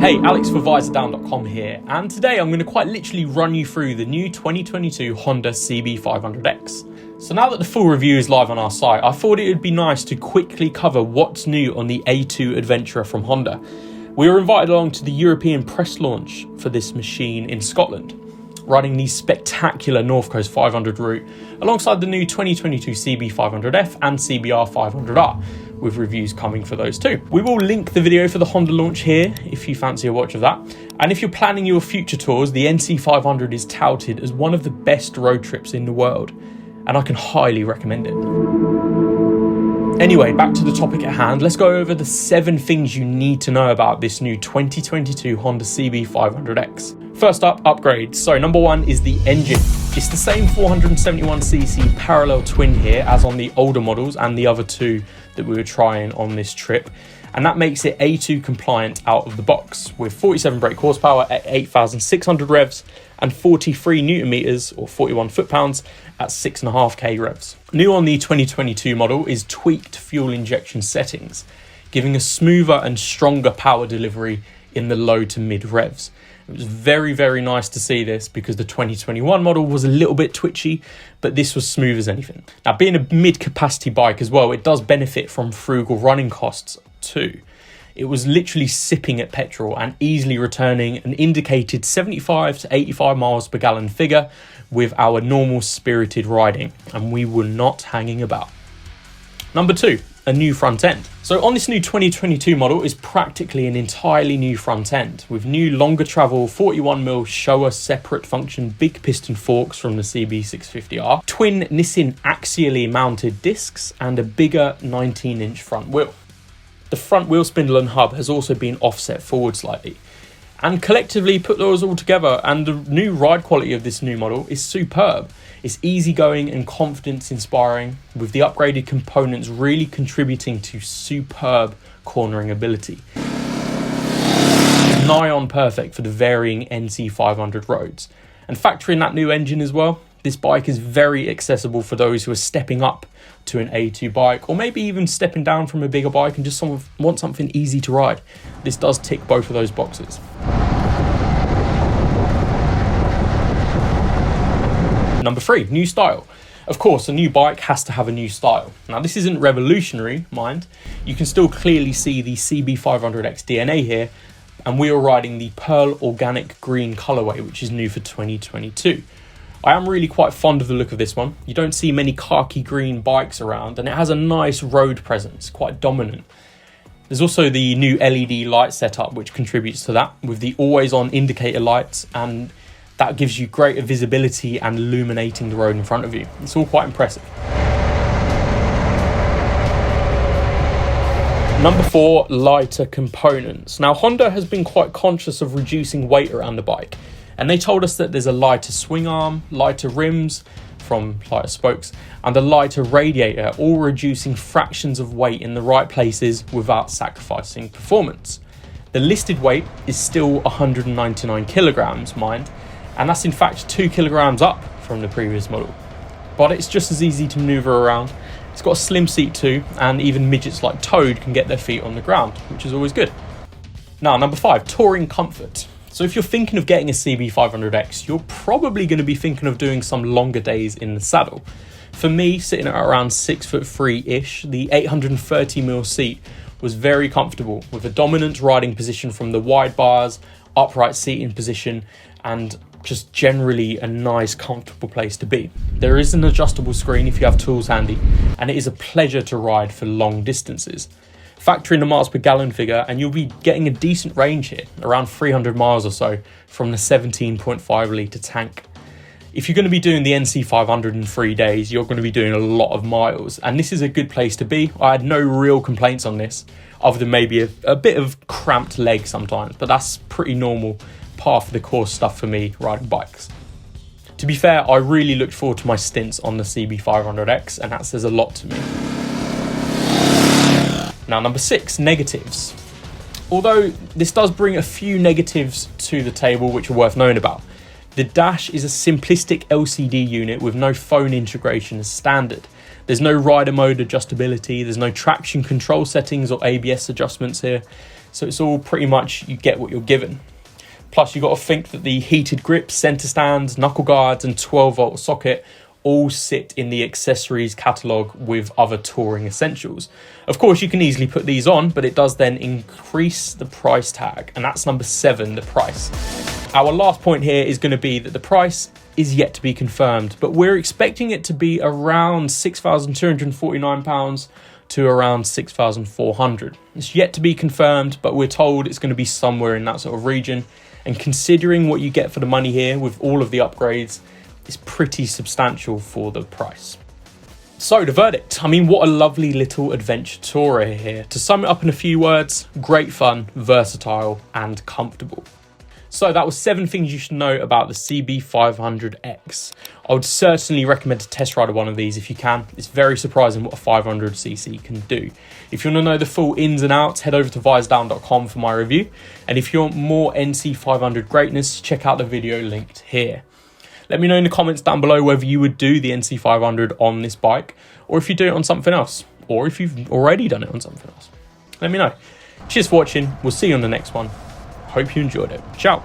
Hey, Alex for Visordown.com here, and today I'm going to quite literally run you through the new 2022 Honda CB500X. So now that the full review is live on our site, I thought it would be nice to quickly cover what's new on the A2 Adventurer from Honda. We were invited along to the European press launch for this machine in Scotland, riding the spectacular North Coast 500 route alongside the new 2022 CB500F and CBR500R, with reviews coming for those too. We will link the video for the Honda launch here if you fancy a watch of that. And if you're planning your future tours, the NC500 is touted as one of the best road trips in the world, and I can highly recommend it. Anyway, back to the topic at hand. Let's go over the 7 things you need to know about this new 2022 Honda CB500X. First up, upgrades. So number 1 is the engine. It's the same 471cc parallel twin here as on the older models and the other 2 that we were trying on this trip. And that makes it A2 compliant out of the box with 47 brake horsepower at 8,600 revs and 43 newton meters or 41 foot-pounds at 6.5k revs. New on the 2022 model is tweaked fuel injection settings, giving a smoother and stronger power delivery in the low to mid revs. It was very, very nice to see this because the 2021 model was a little bit twitchy, but this was smooth as anything. Now, being a mid-capacity bike as well, it does benefit from frugal running costs too. It was literally sipping at petrol and easily returning an indicated 75 to 85 miles per gallon figure with our normal spirited riding, and we were not hanging about. Number 2, a new front end. So on this new 2022 model is practically an entirely new front end with new longer travel 41mm Showa separate function big piston forks from the CB650R, twin Nissin axially mounted discs and a bigger 19-inch front wheel. The front wheel spindle and hub has also been offset forward slightly. And collectively put those all together, and the new ride quality of this new model is superb. It's easygoing and confidence inspiring, with the upgraded components really contributing to superb cornering ability. It's nigh on perfect for the varying NC500 roads. And factoring that new engine as well, this bike is very accessible for those who are stepping up to an A2 bike, or maybe even stepping down from a bigger bike and just want something easy to ride. This does tick both of those boxes. Number 3, new style. Of course, a new bike has to have a new style. Now, this isn't revolutionary, mind. You can still clearly see the CB500X DNA here, and we are riding the Pearl Organic Green colorway, which is new for 2022. I am really quite fond of the look of this one. You don't see many khaki green bikes around, and it has a nice road presence, quite dominant. There's also the new LED light setup, which contributes to that, with the always-on indicator lights, and that gives you greater visibility and illuminating the road in front of you. It's all quite impressive. Number 4, lighter components. Now, Honda has been quite conscious of reducing weight around the bike, and they told us that there's a lighter swing arm, lighter rims from lighter spokes, and a lighter radiator, all reducing fractions of weight in the right places without sacrificing performance. The listed weight is still 199 kilograms, mind, and that's in fact 2 kilograms up from the previous model. But it's just as easy to maneuver around. It's got a slim seat too, and even midgets like Toad can get their feet on the ground, which is always good. Now, number 5, touring comfort. So if you're thinking of getting a CB500X, you're probably going to be thinking of doing some longer days in the saddle. For me, sitting at around 6'3"-ish, the 830mm seat was very comfortable, with a dominant riding position from the wide bars, upright seating position, and just generally a nice, comfortable place to be. There is an adjustable screen if you have tools handy, and it is a pleasure to ride for long distances. Factor in the miles per gallon figure and you'll be getting a decent range here, around 300 miles or so from the 17.5 litre tank. If you're going to be doing the NC500 in 3 days, you're going to be doing a lot of miles, and this is a good place to be. I had no real complaints on this, other than maybe a bit of cramped leg sometimes, but that's pretty normal, par for the course stuff for me riding bikes. To be fair, I really looked forward to my stints on the CB500X, and that says a lot to me. Now, number 6, negatives. Although this does bring a few negatives to the table which are worth knowing about. The dash is a simplistic LCD unit with no phone integration as standard. There's no rider mode adjustability, there's no traction control settings or ABS adjustments here. So it's all pretty much, you get what you're given. Plus, you've got to think that the heated grips, centre stands, knuckle guards and 12-volt socket all sit in the accessories catalogue with other touring essentials. Of course, you can easily put these on, but it does then increase the price tag, and that's number 7, the price. Our last point here is going to be that the price is yet to be confirmed, but we're expecting it to be around £6,249 to around 6,400. It's yet to be confirmed, but we're told it's going to be somewhere in that sort of region. And considering what you get for the money here with all of the upgrades, it's pretty substantial for the price. So the verdict, I mean, what a lovely little adventure tourer here. To sum it up in a few words, great fun, versatile and comfortable. So that was 7 things you should know about the CB500X. I would certainly recommend to test ride one of these if you can. It's very surprising what a 500cc can do. If you want to know the full ins and outs, head over to Visordown.com for my review. And if you want more NC500 greatness, check out the video linked here. Let me know in the comments down below whether you would do the NC500 on this bike, or if you do it on something else, or if you've already done it on something else. Let me know. Cheers for watching. We'll see you on the next one. Hope you enjoyed it. Ciao.